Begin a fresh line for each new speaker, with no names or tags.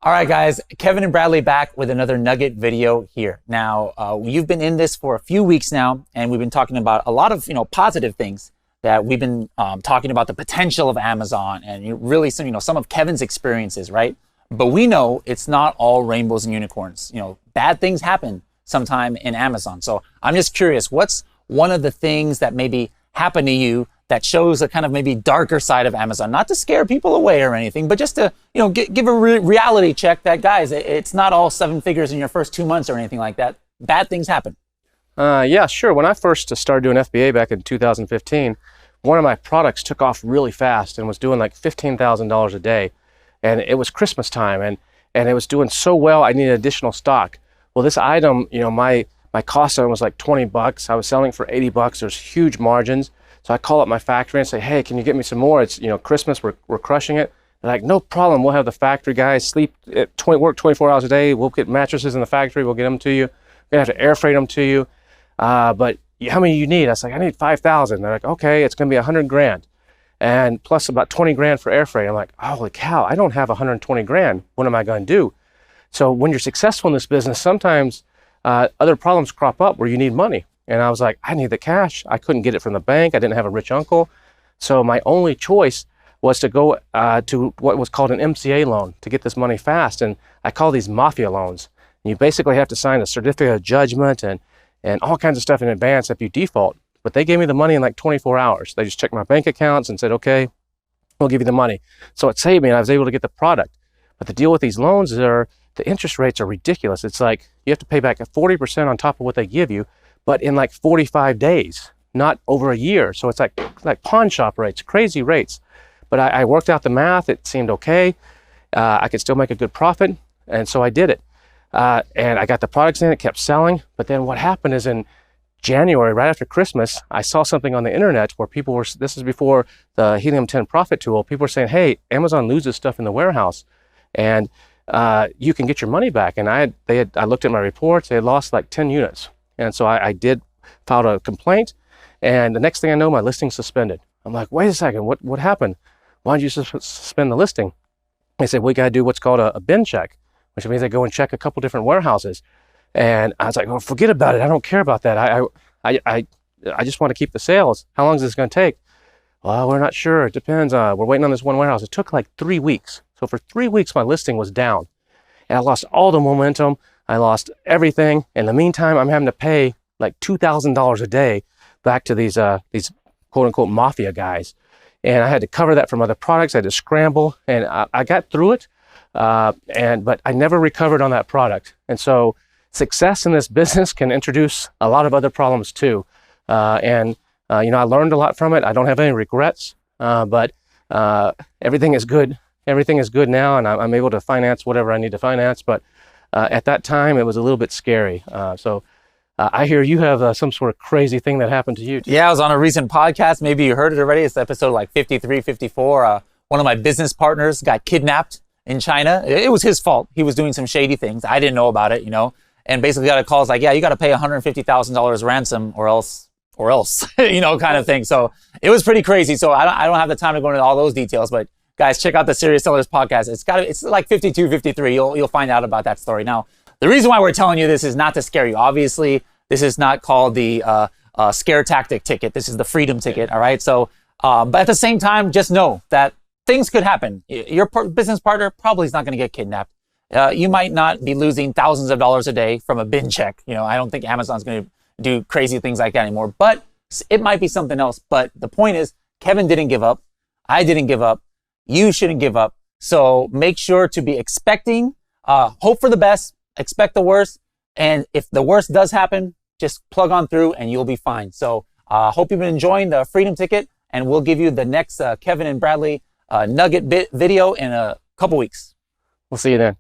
All right, guys, Kevin and Bradley back with another nugget video here. Now, you've been in this for a few weeks now, and we've been talking about a lot of, positive things that we've been talking about the potential of Amazon and really some of Kevin's experiences, right? But we know it's not all rainbows and unicorns. Bad things happen sometime in Amazon. So I'm just curious, what's one of the things that maybe happened to you that shows a kind of maybe darker side of Amazon? Not to scare people away or anything, but just to, give a reality check that, guys, it's not all seven figures in your first 2 months or anything like that. Bad things happen.
Yeah, sure. When I first started doing FBA back in 2015, one of my products took off really fast and was doing like $15,000 a day. And it was Christmas time and it was doing so well, I needed additional stock. Well, this item, my cost on it was like 20 bucks. I was selling for 80 bucks. There's huge margins. So I call up my factory and say, hey, can you get me some more? It's, Christmas, we're crushing it. They're like, no problem. We'll have the factory guys work 24 hours a day. We'll get mattresses in the factory. We'll get them to you. We're going to have to air freight them to you. But how many you need? I was like, I need 5,000. They're like, okay, it's going to be 100 grand. And plus about 20 grand for air freight. I'm like, holy cow, I don't have 120 grand. What am I going to do? So when you're successful in this business, sometimes other problems crop up where you need money. And I was like, I need the cash. I couldn't get it from the bank. I didn't have a rich uncle. So my only choice was to go to what was called an MCA loan to get this money fast. And I call these mafia loans. And you basically have to sign a certificate of judgment and all kinds of stuff in advance if you default. But they gave me the money in like 24 hours. They just checked my bank accounts and said, okay, we'll give you the money. So it saved me and I was able to get the product. But the deal with these loans is the interest rates are ridiculous. It's like you have to pay back 40% on top of what they give you, but in like 45 days, not over a year. So it's like pawn shop rates, crazy rates. But I worked out the math. It seemed okay. I could still make a good profit. And so I did it. And I got the products in, it kept selling. But then what happened is in January, right after Christmas, I saw something on the internet where people were, this is before the Helium 10 profit tool, people were saying, hey, Amazon loses stuff in the warehouse and you can get your money back. And I looked at my reports, they had lost like 10 units. And so I did file a complaint, and the next thing I know, my listing's suspended. I'm like, wait a second, what happened? Why did you suspend the listing? They said, we got to do what's called a bin check, which means they go and check a couple different warehouses. And I was like, well, forget about it. I don't care about that. I just want to keep the sales. How long is this going to take? Well, we're not sure. It depends. We're waiting on this one warehouse. It took like 3 weeks. So for 3 weeks, my listing was down. And I lost all the momentum. I lost everything. In the meantime, I'm having to pay like $2,000 a day back to these quote unquote mafia guys. And I had to cover that from other products. I had to scramble, and I got through it. But I never recovered on that product. And so success in this business can introduce a lot of other problems too. I learned a lot from it. I don't have any regrets, but everything is good. Everything is good now, and I'm able to finance whatever I need to finance. But at that time, it was a little bit scary. I hear you have some sort of crazy thing that happened to you.
Yeah, I was on a recent podcast. Maybe you heard it already. It's episode like 53, 54. One of my business partners got kidnapped in China. It was his fault. He was doing some shady things. I didn't know about it, and basically got a call. It's like, yeah, you got to pay $150,000 ransom or else, kind of thing. So it was pretty crazy. So I don't have the time to go into all those details, but guys, check out the Serious Sellers podcast. It's like 52, 53. You'll find out about that story. Now, the reason why we're telling you this is not to scare you. Obviously, this is not called the scare tactic ticket. This is the freedom ticket. All right. So, but at the same time, just know that things could happen. Your business partner probably is not going to get kidnapped. You might not be losing thousands of dollars a day from a bin check. I don't think Amazon's going to do crazy things like that anymore, but it might be something else. But the point is, Kevin didn't give up. I didn't give up. You shouldn't give up. So make sure to be expecting, hope for the best, expect the worst. And if the worst does happen, just plug on through and you'll be fine. So hope you've been enjoying the Freedom Ticket, and we'll give you the next Kevin and Bradley nugget video in a couple weeks.
We'll see you then.